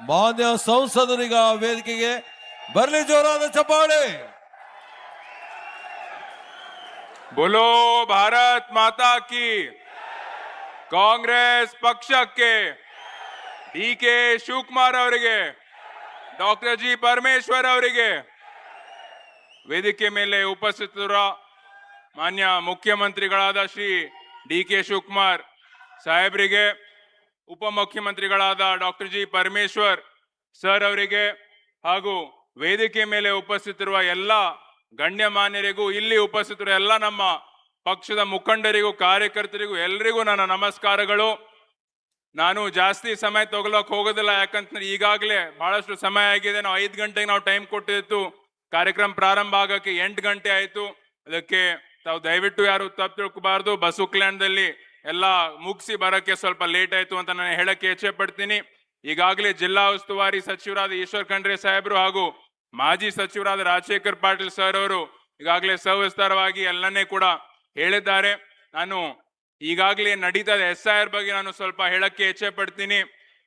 ಮಾನ್ಯ ಸಂಸದರಿಗ ವೇದಿಕೆಗೆ ಬರಲಿ ಜೋರಾದ ಚಪ್ಪಾಳೆ. बोलो भारत माता की. ಕಾಂಗ್ರೆಸ್ ಪಕ್ಷಕ್ಕೆ ಡಿ.ಕೆ. ಶಿವಕುಮಾರ್ ಅವರಿಗೆ, ಡಾಕ್ಟರ್ ಜಿ. ಪರಮೇಶ್ವರ್ ಅವರಿಗೆ, ವೇದಿಕೆ ಮೇಲೆ ಉಪಸ್ಥಿತರು ಮಾನ್ಯ ಮುಖ್ಯಮಂತ್ರಿಗಳಾದ ಶ್ರೀ ಡಿ.ಕೆ. ಶಿವಕುಮಾರ್ ಸಾಹೇಬರಿಗೆ, ಉಪಮುಖ್ಯಮಂತ್ರಿಗಳಾದ ಡಾಕ್ಟರ್ ಜಿ. ಪರಮೇಶ್ವರ್ ಸರ್ ಅವರಿಗೆ ಹಾಗೂ ವೇದಿಕೆ ಮೇಲೆ ಉಪಸ್ಥಿತಿರುವ ಎಲ್ಲ ಗಣ್ಯಮಾನ್ಯರಿಗೂ, ಇಲ್ಲಿ ಉಪಸ್ಥಿತರು ಎಲ್ಲ ನಮ್ಮ ಪಕ್ಷದ ಮುಖಂಡರಿಗೂ, ಕಾರ್ಯಕರ್ತರಿಗೂ ಎಲ್ಲರಿಗೂ ನನ್ನ ನಮಸ್ಕಾರಗಳು. ನಾನು ಜಾಸ್ತಿ ಸಮಯ ತಗೊಳಕ್ ಹೋಗೋದಿಲ್ಲ, ಯಾಕಂತಂದ್ರೆ ಈಗಾಗಲೇ ಬಹಳಷ್ಟು ಸಮಯ ಆಗಿದೆ. ನಾವು 5 ಗಂಟೆಗೆ ನಾವು ಟೈಮ್ ಕೊಟ್ಟಿತ್ತು, ಕಾರ್ಯಕ್ರಮ ಪ್ರಾರಂಭ ಆಗಕ್ಕೆ 8 ಗಂಟೆ ಆಯ್ತು. ಅದಕ್ಕೆ ತಾವು ದಯವಿಟ್ಟು ಯಾರು ತಪ್ಪು ತಿಳ್ಕೋಬಾರ್ದು. ಬಸವ ಕಲ್ಯಾಣದಲ್ಲಿ ಎಲ್ಲ ಮುಗಿಸಿ ಬರಕ್ಕೆ ಸ್ವಲ್ಪ ಲೇಟ್ ಆಯ್ತು ಅಂತ ನಾನು ಹೇಳಕ್ಕೆ ಇಚ್ಛೆ ಪಡ್ತೀನಿ. ಈಗಾಗಲೇ ಜಿಲ್ಲಾ ಉಸ್ತುವಾರಿ ಸಚಿವರಾದ ಈಶ್ವರ್ ಖಂಡ್ರೆ ಸಾಹೇಬರು ಹಾಗೂ ಮಾಜಿ ಸಚಿವರಾದ ರಾಜಶೇಖರ್ ಪಾಟೀಲ್ ಸರ್ ಅವರು ಈಗಾಗಲೇ ಸವಿಸ್ತಾರವಾಗಿ ಎಲ್ಲನೇ ಕೂಡ ಹೇಳಿದ್ದಾರೆ. ನಾನು ಈಗಾಗಲೇ ನಡೀತಾ SIR ಬಗ್ಗೆ ನಾನು ಸ್ವಲ್ಪ ಹೇಳಕ್ಕೆ ಇಚ್ಛೆ ಪಡ್ತೀನಿ.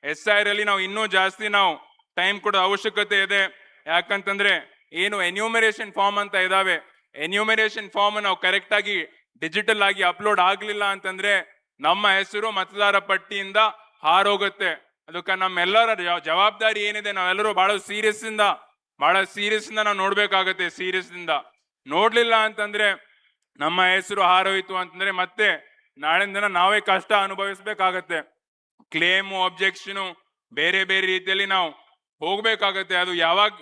SIR ಅಲ್ಲಿ ನಾವು ಇನ್ನೂ ಜಾಸ್ತಿ ನಾವು ಟೈಮ್ ಕೊಡೋ ಅವಶ್ಯಕತೆ ಇದೆ. ಯಾಕಂತಂದ್ರೆ ಏನು ಎನ್ಯೂಮರೇಷನ್ ಫಾರ್ಮ್ ಅಂತ ಇದಾವೆ, ಎನ್ಯೂಮರೇಷನ್ ಫಾರ್ಮ್ ನಾವು ಕರೆಕ್ಟ್ ಆಗಿ ಡಿಜಿಟಲ್ ಆಗಿ ಅಪ್ಲೋಡ್ ಆಗ್ಲಿಲ್ಲ ಅಂತಂದ್ರೆ ನಮ್ಮ ಹೆಸರು ಮತದಾರ ಪಟ್ಟಿಯಿಂದ ಹಾರೋಗುತ್ತೆ. ಅದಕ್ಕೆ ನಮ್ಮೆಲ್ಲರ ಜವಾಬ್ದಾರಿ ಏನಿದೆ, ನಾವೆಲ್ಲರೂ ಬಹಳ ಸೀರಿಯಸ್ ಇಂದ ನಾವು ನೋಡ್ಬೇಕಾಗತ್ತೆ. ಸೀರಿಯಸ್ ಇಂದ ನೋಡ್ಲಿಲ್ಲ ಅಂತಂದ್ರೆ ನಮ್ಮ ಹೆಸರು ಹಾರೋಯ್ತು ಅಂತಂದ್ರೆ ಮತ್ತೆ ನಾಳಿನ ದಿನ ನಾವೇ ಕಷ್ಟ ಅನುಭವಿಸ್ಬೇಕಾಗತ್ತೆ. ಕ್ಲೇಮು, ಅಬ್ಜೆಕ್ಷನು ಬೇರೆ ಬೇರೆ ರೀತಿಯಲ್ಲಿ ನಾವು ಹೋಗ್ಬೇಕಾಗತ್ತೆ. ಅದು ಯಾವಾಗ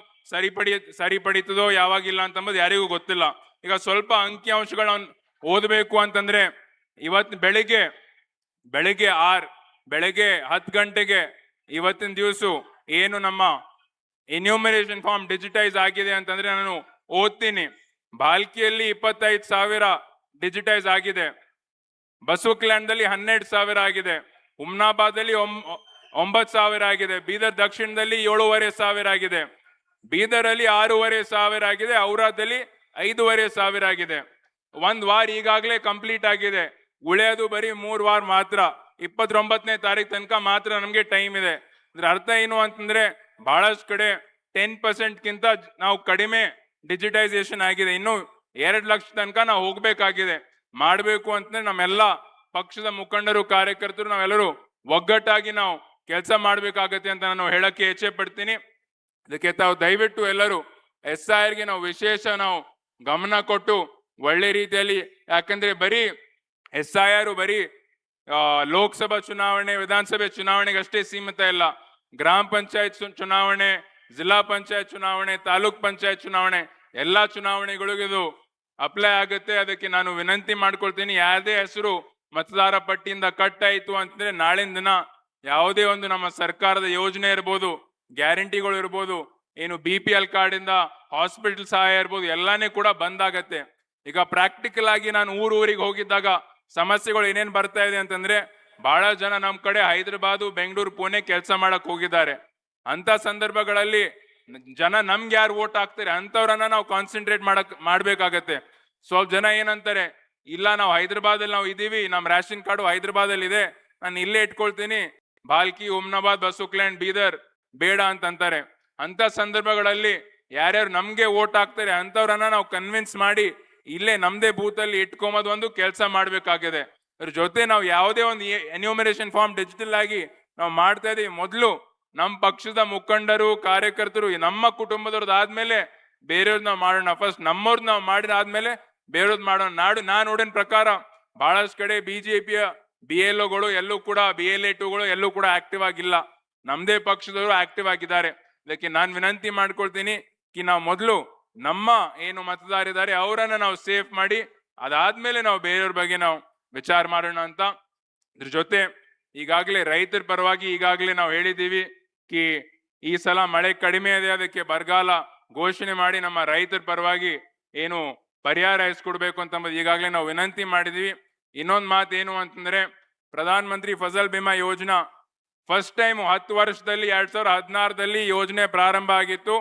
ಸರಿಪಡಿತದೋ ಯಾವಾಗಿಲ್ಲ ಅಂತಂಬುದು ಯಾರಿಗೂ ಗೊತ್ತಿಲ್ಲ. ಈಗ ಸ್ವಲ್ಪ ಅಂಕಿಅಂಶಗಳನ್ನ ಓದಬೇಕು ಅಂತಂದ್ರೆ ಇವತ್ತು ಬೆಳಿಗ್ಗೆ 10 ಗಂಟೆಗೆ ಇವತ್ತಿನ ದಿವಸ ಏನು ನಮ್ಮ ಎನ್ಯೂಮರೇಷನ್ ಫಾರ್ಮ್ ಡಿಜಿಟೈಸ್ ಆಗಿದೆ ಅಂತಂದ್ರೆ ನಾನು ಓದ್ತೀನಿ. ಬಾಲ್ಕಿಯಲ್ಲಿ 25,000 ಡಿಜಿಟೈಸ್ ಆಗಿದೆ, ಬಸವ ಕಲ್ಯಾಣದಲ್ಲಿ 12,000 ಆಗಿದೆ, ಹುಮ್ನಾಬಾದಲ್ಲಿ 9,000 ಆಗಿದೆ, ಬೀದರ್ ದಕ್ಷಿಣದಲ್ಲಿ 7,500 ಆಗಿದೆ, ಬೀದರಲ್ಲಿ 6,500 ಆಗಿದೆ, ಔರಾದಲ್ಲಿ 5,500 ಆಗಿದೆ. 1 ವಾರ ಈಗಾಗಲೇ ಕಂಪ್ಲೀಟ್ ಆಗಿದೆ. ಉಳಿಯೋದು ಬರೀ 3 ವಾರ ಮಾತ್ರ. 29ನೇ ತಾರೀಕು ತನಕ ಮಾತ್ರ ನಮ್ಗೆ ಟೈಮ್ ಇದೆ. ಅದ್ರ ಅರ್ಥ ಏನು ಅಂತಂದ್ರೆ ಬಹಳಷ್ಟು ಕಡೆ 10%ಗಿಂತ ನಾವು ಕಡಿಮೆ ಡಿಜಿಟೈಸೇಷನ್ ಆಗಿದೆ. ಇನ್ನು 2 ಲಕ್ಷ ತನಕ ನಾವು ಹೋಗ್ಬೇಕಾಗಿದೆ. ಮಾಡ್ಬೇಕು ಅಂತಂದ್ರೆ ನಮ್ಮೆಲ್ಲ ಪಕ್ಷದ ಮುಖಂಡರು, ಕಾರ್ಯಕರ್ತರು ನಾವೆಲ್ಲರೂ ಒಗ್ಗಟ್ಟಾಗಿ ನಾವು ಕೆಲಸ ಮಾಡ್ಬೇಕಾಗತ್ತೆ ಅಂತ ನಾನು ಹೇಳಕ್ಕೆ ಇಚ್ಛೆ ಪಡ್ತೀನಿ. ಅದಕ್ಕೆ ತಾವು ದಯವಿಟ್ಟು ಎಲ್ಲರೂ SIRಗೆ ನಾವು ವಿಶೇಷ ನಾವು ಗಮನ ಕೊಟ್ಟು ಒಳ್ಳೆ ರೀತಿಯಲ್ಲಿ, ಯಾಕಂದ್ರೆ ಬರೀ SIR ಬರೀ ಲೋಕಸಭಾ ಚುನಾವಣೆ, ವಿಧಾನಸಭೆ ಚುನಾವಣೆಗೆ ಅಷ್ಟೇ ಸೀಮಿತ ಇಲ್ಲ. ಗ್ರಾಮ ಪಂಚಾಯತ್ ಚುನಾವಣೆ, ಜಿಲ್ಲಾ ಪಂಚಾಯತ್ ಚುನಾವಣೆ, ತಾಲೂಕ್ ಪಂಚಾಯತ್ ಚುನಾವಣೆ, ಎಲ್ಲಾ ಚುನಾವಣೆಗಳಿಗೂ ಇದು ಅಪ್ಲೈ ಆಗುತ್ತೆ. ಅದಕ್ಕೆ ನಾನು ವಿನಂತಿ ಮಾಡ್ಕೊಳ್ತೀನಿ, ಯಾವುದೇ ಹೆಸರು ಮತದಾರ ಪಟ್ಟಿಯಿಂದ ಕಟ್ ಆಯ್ತು ಅಂತಂದ್ರೆ ನಾಳಿನ ದಿನ ಯಾವುದೇ ಒಂದು ನಮ್ಮ ಸರ್ಕಾರದ ಯೋಜನೆ ಇರ್ಬೋದು, ಗ್ಯಾರಂಟಿಗಳು ಇರ್ಬೋದು, ಏನು BPL ಕಾರ್ಡ್ ಇಂದ ಹಾಸ್ಪಿಟಲ್ ಸಹಾಯ ಇರ್ಬೋದು, ಎಲ್ಲಾನೇ ಕೂಡ ಬಂದ್ ಆಗತ್ತೆ. ಈಗ ಪ್ರಾಕ್ಟಿಕಲ್ ಆಗಿ ನಾನು ಊರಿಗೆ ಹೋಗಿದ್ದಾಗ ಸಮಸ್ಯೆಗಳು ಏನೇನ್ ಬರ್ತಾ ಇದೆ ಅಂತಂದ್ರೆ ಬಹಳ ಜನ ನಮ್ ಕಡೆ ಹೈದರಾಬಾದ್, ಬೆಂಗಳೂರು, ಪುಣೆ ಕೆಲಸ ಮಾಡಕ್ ಹೋಗಿದ್ದಾರೆ. ಅಂತ ಸಂದರ್ಭಗಳಲ್ಲಿ ಜನ ನಮ್ಗೆ ಯಾರು ವೋಟ್ ಹಾಕ್ತಾರೆ ಅಂತವ್ರನ್ನ ನಾವು ಕಾನ್ಸಂಟ್ರೇಟ್ ಮಾಡ್ಬೇಕಾಗತ್ತೆ. ಸ್ವಲ್ಪ ಜನ ಏನಂತಾರೆ, ಇಲ್ಲ ನಾವು ಹೈದರಾಬಾದಲ್ಲಿ ನಾವು ಇದೀವಿ, ನಮ್ ರೇಷನ್ ಕಾರ್ಡು ಹೈದರಾಬಾದಲ್ಲಿ ಇದೆ, ನಾನು ಇಲ್ಲೇ ಇಟ್ಕೊಳ್ತೀನಿ, ಬಾಲ್ಕಿ, ಹುಮ್ನಾಬಾದ್, ಬಸವ ಕಲ್ಯಾಣ್, ಬೀದರ್ ಬೇಡ ಅಂತಂತಾರೆ. ಅಂತ ಸಂದರ್ಭಗಳಲ್ಲಿ ಯಾರ್ಯಾರು ನಮ್ಗೆ ವೋಟ್ ಹಾಕ್ತಾರೆ ಅಂತವ್ರನ್ನ ನಾವು ಕನ್ವಿನ್ಸ್ ಮಾಡಿ ಇಲ್ಲೇ ನಮ್ದೇ ಬೂತ್ ಅಲ್ಲಿ ಇಟ್ಕೊಂಬದು ಒಂದು ಕೆಲಸ ಮಾಡ್ಬೇಕಾಗಿದೆ. ಅದ್ರ ಜೊತೆ ನಾವು ಯಾವುದೇ ಒಂದು ಎನ್ಯೂಮರೇಷನ್ ಫಾರ್ಮ್ ಡಿಜಿಟಲ್ ಆಗಿ ನಾವು ಮಾಡ್ತಾ ಇದೀವಿ. ಮೊದಲು ನಮ್ಮ ಪಕ್ಷದ ಮುಖಂಡರು, ಕಾರ್ಯಕರ್ತರು, ನಮ್ಮ ಕುಟುಂಬದವ್ರದ್ದು ಆದ್ಮೇಲೆ ಬೇರೆಯವ್ರದ್ದು ನಾವು ಮಾಡೋಣ. ಫಸ್ಟ್ ನಮ್ಮವ್ರದ್ದು ನಾವು ಮಾಡಿದಾದ್ಮೇಲೆ ಬೇರೆಯವ್ರದ್ದು ಮಾಡೋಣ. ನಾನು ನೋಡಿನ ಪ್ರಕಾರ ಬಹಳಷ್ಟು ಕಡೆ BJPಯ BLOಗಳು ಎಲ್ಲೂ ಕೂಡ, BLA2ಗಳು ಎಲ್ಲೂ ಕೂಡ ಆಕ್ಟಿವ್ ಆಗಿಲ್ಲ. ನಮ್ದೇ ಪಕ್ಷದವರು ಆಕ್ಟಿವ್ ಆಗಿದ್ದಾರೆ. ಅದಕ್ಕೆ ನಾನು ವಿನಂತಿ ಮಾಡ್ಕೊಳ್ತೀನಿ ಕಿ ನಾವು ಮೊದಲು ನಮ್ಮ ಏನು ಮತದಾರಿದ್ದಾರೆ ಅವರನ್ನ ನಾವು ಸೇಫ್ ಮಾಡಿ ಅದಾದ್ಮೇಲೆ ನಾವು ಬೇರೆಯವ್ರ ಬಗ್ಗೆ ನಾವು ವಿಚಾರ ಮಾಡೋಣ ಅಂತ. ಇದ್ರ ಜೊತೆ ಈಗಾಗಲೇ ರೈತರ ಪರವಾಗಿ ಈಗಾಗಲೇ ನಾವು ಹೇಳಿದ್ದೀವಿ ಕಿ ಈ ಸಲ ಮಳೆ ಕಡಿಮೆ ಇದೆ, ಅದಕ್ಕೆ ಬರಗಾಲ ಘೋಷಣೆ ಮಾಡಿ ನಮ್ಮ ರೈತರ ಪರವಾಗಿ ಏನು ಪರಿಹಾರ ಇಸ್ಕೊಡ್ಬೇಕು ಅಂತ ಈಗಾಗಲೇ ನಾವು ವಿನಂತಿ ಮಾಡಿದೀವಿ. ಇನ್ನೊಂದು ಮಾತು ಏನು ಅಂತಂದ್ರೆ, ಪ್ರಧಾನ ಮಂತ್ರಿ ಫಸಲ್ ಬಿಮಾ ಯೋಜನಾ ಫಸ್ಟ್ ಟೈಮ್ 10 ವರ್ಷದಲ್ಲಿ 2016ರಲ್ಲಿ ಯೋಜನೆ ಪ್ರಾರಂಭ ಆಗಿತ್ತು.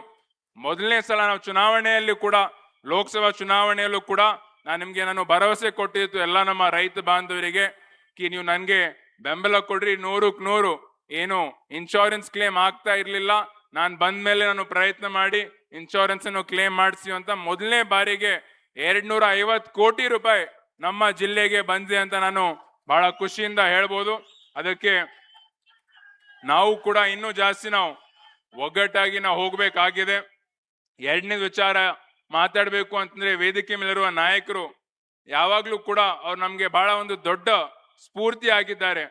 ಮೊದಲನೇ ಸಲ ನಾವು ಚುನಾವಣೆಯಲ್ಲಿ ಕೂಡ, ಲೋಕಸಭಾ ಚುನಾವಣೆಯಲ್ಲೂ ಕೂಡ ನಾನು ಭರವಸೆ ಕೊಟ್ಟಿತ್ತು ಎಲ್ಲ ನಮ್ಮ ರೈತ ಬಾಂಧವರಿಗೆ ಕಿ ನೀವು ನನಗೆ ಬೆಂಬಲ ಕೊಡ್ರಿ, 100ಕ್ಕೆ 100 ಏನು ಇನ್ಶೂರೆನ್ಸ್ ಕ್ಲೇಮ್ ಆಗ್ತಾ ಇರ್ಲಿಲ್ಲ. ನಾನು ಬಂದ ಮೇಲೆ ನಾನು ಪ್ರಯತ್ನ ಮಾಡಿ ಇನ್ಶೂರೆನ್ಸ್ ಅನ್ನು ಕ್ಲೇಮ್ ಮಾಡಿಸಿ ಅಂತ ಮೊದಲನೇ ಬಾರಿಗೆ 250 ಕೋಟಿ ರೂಪಾಯಿ ನಮ್ಮ ಜಿಲ್ಲೆಗೆ ಬಂದಿದೆ ಅಂತ ನಾನು ಬಹಳ ಖುಷಿಯಿಂದ ಹೇಳ್ಬೋದು. ಅದಕ್ಕೆ ನಾವು ಕೂಡ ಇನ್ನೂ ಜಾಸ್ತಿ ನಾವು ಒಗ್ಗಟ್ಟಾಗಿ ನಾವು ಹೋಗ್ಬೇಕಾಗಿದೆ. ಎರಡನೇ ವಿಚಾರ ಮಾತಾಡ್ಬೇಕು ಅಂತಂದ್ರೆ ವೇದಿಕೆ ಮೇಲಿರುವ ನಾಯಕರು ಯಾವಾಗ್ಲೂ ಕೂಡ ಅವ್ರು ನಮ್ಗೆ ಬಹಳ ಒಂದು ದೊಡ್ಡ ಸ್ಫೂರ್ತಿ ಆಗಿದ್ದಾರೆ.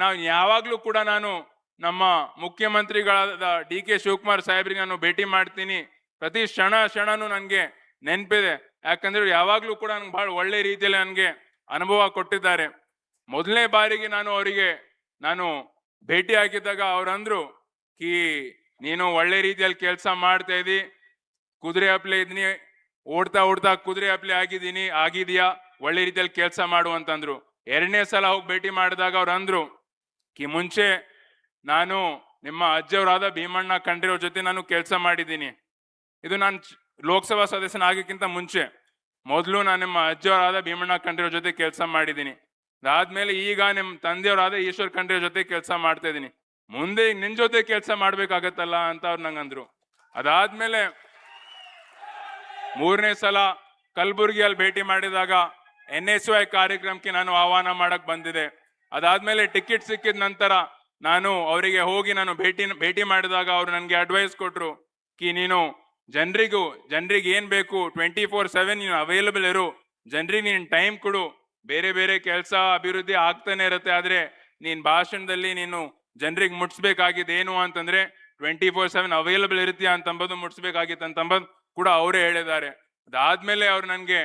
ನಾವು ಯಾವಾಗ್ಲೂ ಕೂಡ ನಾನು ನಮ್ಮ ಮುಖ್ಯಮಂತ್ರಿಗಳಾದ ಡಿ ಕೆ ಶಿವಕುಮಾರ್ ಸಾಹೇಬ್ರಿಗೆ ನಾನು ಭೇಟಿ ಮಾಡ್ತೀನಿ. ಪ್ರತಿ ಕ್ಷಣನೂ ನನ್ಗೆ ನೆನಪಿದೆ. ಯಾಕಂದ್ರೆ ಯಾವಾಗ್ಲೂ ಕೂಡ ನನ್ಗೆ ಬಹಳ ಒಳ್ಳೆ ರೀತಿಯಲ್ಲಿ ನನ್ಗೆ ಅನುಭವ ಕೊಟ್ಟಿದ್ದಾರೆ. ಮೊದಲನೇ ಬಾರಿಗೆ ನಾನು ಭೇಟಿ ಆಗಿದ್ದಾಗ ಅವ್ರಂದ್ರು ಕಿ ನೀನು ಒಳ್ಳೆ ರೀತಿಯಲ್ಲಿ ಕೆಲಸ ಮಾಡ್ತಾ ಇದ್ದಿ, ಕುದುರೆ ಅಪ್ಲೆ ಇದ್ನಿ, ಓಡ್ತಾ ಕುದುರೆ ಅಪ್ಲೆ ಆಗಿದೀಯಾ, ಒಳ್ಳೆ ರೀತಿಯಲ್ಲಿ ಕೆಲಸ ಮಾಡು ಅಂತಂದ್ರು. ಎರಡನೇ ಸಲ ಹೋಗಿ ಭೇಟಿ ಮಾಡಿದಾಗ ಅವ್ರು ಅಂದ್ರು ಕಿ ಮುಂಚೆ ನಾನು ನಿಮ್ಮ ಅಜ್ಜಿಯವರಾದ ಭೀಮಣ್ಣ ಖಂಡ್ರೆಯವ್ರ ಜೊತೆ ನಾನು ಕೆಲಸ ಮಾಡಿದ್ದೀನಿ. ಇದು ನಾನು ಲೋಕಸಭಾ ಸದಸ್ಯನಾಗಕ್ಕಿಂತ ಮುಂಚೆ ಮೊದಲು ನಾನು ನಿಮ್ಮ ಅಜ್ಜಿಯವರಾದ ಭೀಮಣ್ಣ ಖಂಡ್ರೆಯವ್ರ ಜೊತೆ ಕೆಲಸ ಮಾಡಿದ್ದೀನಿ. ಅದಾದ್ಮೇಲೆ ಈಗ ನಿಮ್ಮ ತಂದೆಯವರಾದ ಈಶ್ವರ್ ಖಂಡ್ರೆಯವ್ರ ಜೊತೆ ಕೆಲಸ ಮಾಡ್ತಾ ಇದ್ದೀನಿ. ಮುಂದೆ ನಿನ್ ಜೊತೆ ಕೆಲಸ ಮಾಡ್ಬೇಕಾಗತ್ತಲ್ಲ ಅಂತ ಅವ್ರು ನಂಗಂದ್ರು. ಅದಾದ್ಮೇಲೆ ಮೂರನೇ ಸಲ ಕಲಬುರಗಿಯಲ್ಲಿ ಭೇಟಿ ಮಾಡಿದಾಗ NSY ಕಾರ್ಯಕ್ರಮಕ್ಕೆ ನಾನು ಆಹ್ವಾನ ಮಾಡಕ್ ಬಂದಿದೆ. ಅದಾದ್ಮೇಲೆ ಟಿಕೆಟ್ ಸಿಕ್ಕಿದ ನಂತರ ನಾನು ಅವರಿಗೆ ಹೋಗಿ ನಾನು ಭೇಟಿ ಮಾಡಿದಾಗ ಅವ್ರು ನನಗೆ ಅಡ್ವೈಸ್ ಕೊಟ್ರು ಕಿ ನೀನು ಜನರಿಗೆ ಏನ್ ಬೇಕು 24/7 ನೀನು ಅವೈಲಬಲ್ ಇರು, ಜನರಿಗೆ ನೀನು ಟೈಮ್ ಕೊಡು. ಬೇರೆ ಬೇರೆ ಕೆಲಸ ಅಭಿವೃದ್ಧಿ ಆಗ್ತಾನೆ ಇರುತ್ತೆ, ಆದ್ರೆ ನೀನ್ ಭಾಷಣದಲ್ಲಿ ನೀನು ಜನರಿಗೆ ಮುಟ್ಸ್ಬೇಕಾಗಿದೆ ಏನು ಅಂತಂದ್ರೆ 24/7 ಅವೈಲಬಲ್ ಇರ್ತೀಯ ಅಂತಂಬುದು ಮುಟ್ಸ್ಬೇಕಾಗಿತ್ತು ಅಂತಂಬುದು ಕೂಡ ಅವರೇ ಹೇಳಿದ್ದಾರೆ. ಅದಾದ್ಮೇಲೆ ಅವ್ರು ನನ್ಗೆ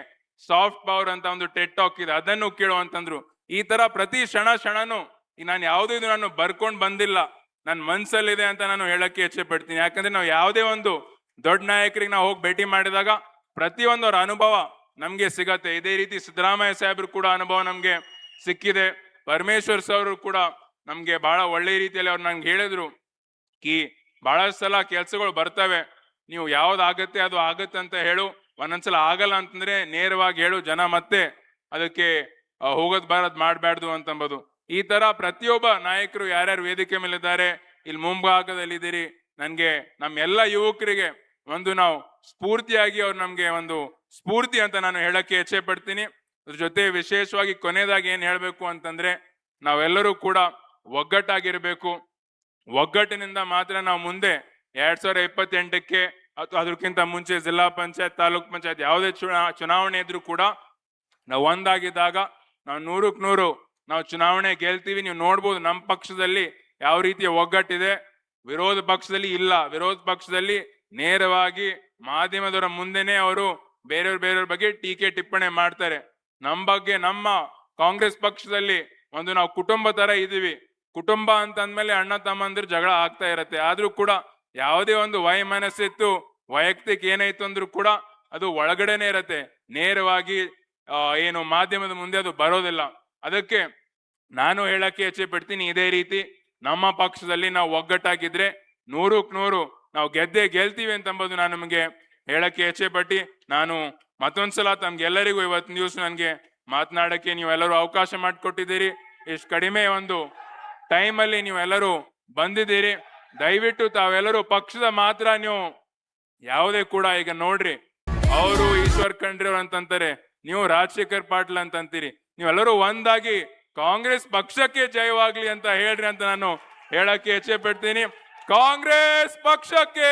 ಸಾಫ್ಟ್ ಪವರ್ ಅಂತ ಒಂದು ಟೆಟ್ ಟಾಕ್ ಇದೆ, ಅದನ್ನು ಕೇಳು ಅಂತಂದ್ರು. ಈ ತರ ಪ್ರತಿ ಕ್ಷಣನೂ ಈಗ ನಾನು ಯಾವುದೂ ಇದು ನಾನು ಬರ್ಕೊಂಡ್ ಬಂದಿಲ್ಲ, ನನ್ನ ಮನ್ಸಲ್ಲಿದೆ ಅಂತ ನಾನು ಹೇಳಕ್ಕೆ ಇಚ್ಛೆ ಪಡ್ತೀನಿ. ಯಾಕಂದ್ರೆ ನಾವು ಯಾವುದೇ ಒಂದು ದೊಡ್ಡ ನಾಯಕರಿಗೆ ನಾವು ಹೋಗಿ ಭೇಟಿ ಮಾಡಿದಾಗ ಪ್ರತಿಯೊಂದು ಅವ್ರ ಅನುಭವ ನಮ್ಗೆ ಸಿಗತ್ತೆ. ಇದೇ ರೀತಿ ಸಿದ್ದರಾಮಯ್ಯ ಸಾಹೇಬ್ರು ಕೂಡ ಅನುಭವ ನಮ್ಗೆ ಸಿಕ್ಕಿದೆ. ಪರಮೇಶ್ವರ್ ಸರ್ ಕೂಡ ನಮ್ಗೆ ಬಹಳ ಒಳ್ಳೆ ರೀತಿಯಲ್ಲಿ ಅವ್ರು ನಂಗೆ ಹೇಳಿದ್ರು ಕಿ ಬಹಳಷ್ಟು ಸಲ ಕೆಲ್ಸಗಳು ಬರ್ತವೆ, ನೀವು ಯಾವ್ದಾಗತ್ತೆ ಅದು ಆಗತ್ತೆ ಅಂತ ಹೇಳು, ಒಂದೊಂದ್ಸಲ ಆಗಲ್ಲ ಅಂತಂದ್ರೆ ನೇರವಾಗಿ ಹೇಳು, ಜನ ಮತ್ತೆ ಅದಕ್ಕೆ ಹೋಗೋದ್ ಬರೋದ್ ಮಾಡ್ಬಾರ್ದು ಅಂತಂಬೋದು. ಈ ತರ ಪ್ರತಿಯೊಬ್ಬ ನಾಯಕರು ಯಾರ್ಯಾರು ವೇದಿಕೆ ಮೇಲಿದ್ದಾರೆ, ಇಲ್ಲಿ ಮುಂಭಾಗದಲ್ಲಿದ್ದೀರಿ, ನನ್ಗೆ ನಮ್ಮೆಲ್ಲ ಯುವಕರಿಗೆ ಒಂದು ನಾವು ಸ್ಫೂರ್ತಿಯಾಗಿ ಅವ್ರು ನಮ್ಗೆ ಒಂದು ಸ್ಫೂರ್ತಿ ಅಂತ ನಾನು ಹೇಳಕ್ಕೆ ಇಚ್ಛೆ ಪಡ್ತೀನಿ. ಅದ್ರ ಜೊತೆ ವಿಶೇಷವಾಗಿ ಕೊನೆಯದಾಗಿ ಏನ್ ಹೇಳ್ಬೇಕು ಅಂತಂದ್ರೆ ನಾವೆಲ್ಲರೂ ಕೂಡ ಒಗ್ಗಟ್ಟಾಗಿರ್ಬೇಕು. ಒಗ್ಗಟ್ಟಿನಿಂದ ಮಾತ್ರ ನಾವು ಮುಂದೆ 2028ಕ್ಕೆ ಅಥವಾ ಅದಕ್ಕಿಂತ ಮುಂಚೆ ಜಿಲ್ಲಾ ಪಂಚಾಯತ್, ತಾಲೂಕ್ ಪಂಚಾಯತ್ ಯಾವುದೇ ಚುನಾವಣೆ ಇದ್ರೂ ಕೂಡ ನಾವು ಒಂದಾಗಿದ್ದಾಗ ನಾವು 100ಕ್ಕೆ 100 ನಾವು ಚುನಾವಣೆ ಗೆಲ್ತೀವಿ. ನೀವು ನೋಡ್ಬೋದು ನಮ್ಮ ಪಕ್ಷದಲ್ಲಿ ಯಾವ ರೀತಿಯ ಒಗ್ಗಟ್ಟಿದೆ, ವಿರೋಧ ಪಕ್ಷದಲ್ಲಿ ಇಲ್ಲ. ವಿರೋಧ ಪಕ್ಷದಲ್ಲಿ ನೇರವಾಗಿ ಮಾಧ್ಯಮದವರ ಮುಂದೆನೆ ಅವರು ಬೇರೆಯವ್ರ ಬಗ್ಗೆ ಟೀಕೆ ಟಿಪ್ಪಣಿ ಮಾಡ್ತಾರೆ. ನಮ್ಮ ಬಗ್ಗೆ ನಮ್ಮ ಕಾಂಗ್ರೆಸ್ ಪಕ್ಷದಲ್ಲಿ ಒಂದು ನಾವು ಕುಟುಂಬ ತರ ಇದೀವಿ. ಕುಟುಂಬ ಅಂತ ಅಂದ್ಮೇಲೆ ಅಣ್ಣ ತಮ್ಮಂದಿರು ಜಗಳ ಆಗ್ತಾ ಇರತ್ತೆ, ಆದ್ರೂ ಕೂಡ ಯಾವುದೇ ಒಂದು ವೈಮನಸ್ಸಿತ್ತು ವೈಯಕ್ತಿಕ ಏನಾಯ್ತು ಅಂದ್ರೂ ಕೂಡ ಅದು ಒಳಗಡೆನೆ ಇರತ್ತೆ, ನೇರವಾಗಿ ಏನು ಮಾಧ್ಯಮದ ಮುಂದೆ ಅದು ಬರೋದಿಲ್ಲ. ಅದಕ್ಕೆ ನಾನು ಹೇಳಕ್ಕೆ ಇಚ್ಛೆ ಪಡ್ತೀನಿ, ಇದೇ ರೀತಿ ನಮ್ಮ ಪಕ್ಷದಲ್ಲಿ ನಾವು ಒಗ್ಗಟ್ಟಾಗಿದ್ರೆ 100ಕ್ಕೆ 100 ನಾವು ಗೆಲ್ತೀವಿ ಅಂತಂಬುದು ನಾನು ನಿಮಗೆ ಹೇಳಕ್ಕೆ ಇಚ್ಛೆ ಪಟ್ಟಿ ನಾನು ಮತ್ತೊಂದ್ಸಲ ತಮ್ಗೆಲ್ಲರಿಗೂ ಇವತ್ತಿನ ದಿವಸ ನನಗೆ ಮಾತನಾಡಕ್ಕೆ ನೀವೆಲ್ಲರೂ ಅವಕಾಶ ಮಾಡಿಕೊಟ್ಟಿದ್ದೀರಿ. ಇಷ್ಟು ಕಡಿಮೆ ಒಂದು ಟೈಮಲ್ಲಿ ನೀವೆಲ್ಲರೂ ಬಂದಿದ್ದೀರಿ. ದಯವಿಟ್ಟು ತಾವೆಲ್ಲರೂ ಪಕ್ಷದ ಮಾತ್ರ ನೀವು ಯಾವುದೇ ಕೂಡ ಈಗ ನೋಡ್ರಿ, ಅವರು ಈಶ್ವರ್ ಖಂಡ್ರೆ ಅಂತಂತಾರೆ, ನೀವು ರಾಜಶೇಖರ್ ಪಾಟೀಲ್ ಅಂತಂತೀರಿ. ನೀವೆಲ್ಲರೂ ಒಂದಾಗಿ ಕಾಂಗ್ರೆಸ್ ಪಕ್ಷಕ್ಕೆ ಜಯವಾಗ್ಲಿ ಅಂತ ಹೇಳ್ರಿ ಅಂತ ನಾನು ಹೇಳಕ್ಕೆ ಇಚ್ಛೆ ಪಡ್ತೀನಿ. ಕಾಂಗ್ರೆಸ್ ಪಕ್ಷಕ್ಕೆ,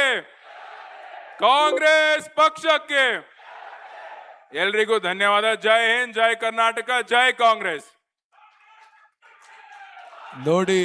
ಕಾಂಗ್ರೆಸ್ ಪಕ್ಷಕ್ಕೆ ಎಲ್ರಿಗೂ ಧನ್ಯವಾದ. ಜೈ ಹಿಂದ್, ಜೈ ಕರ್ನಾಟಕ, ಜೈ ಕಾಂಗ್ರೆಸ್. ನೋಡಿ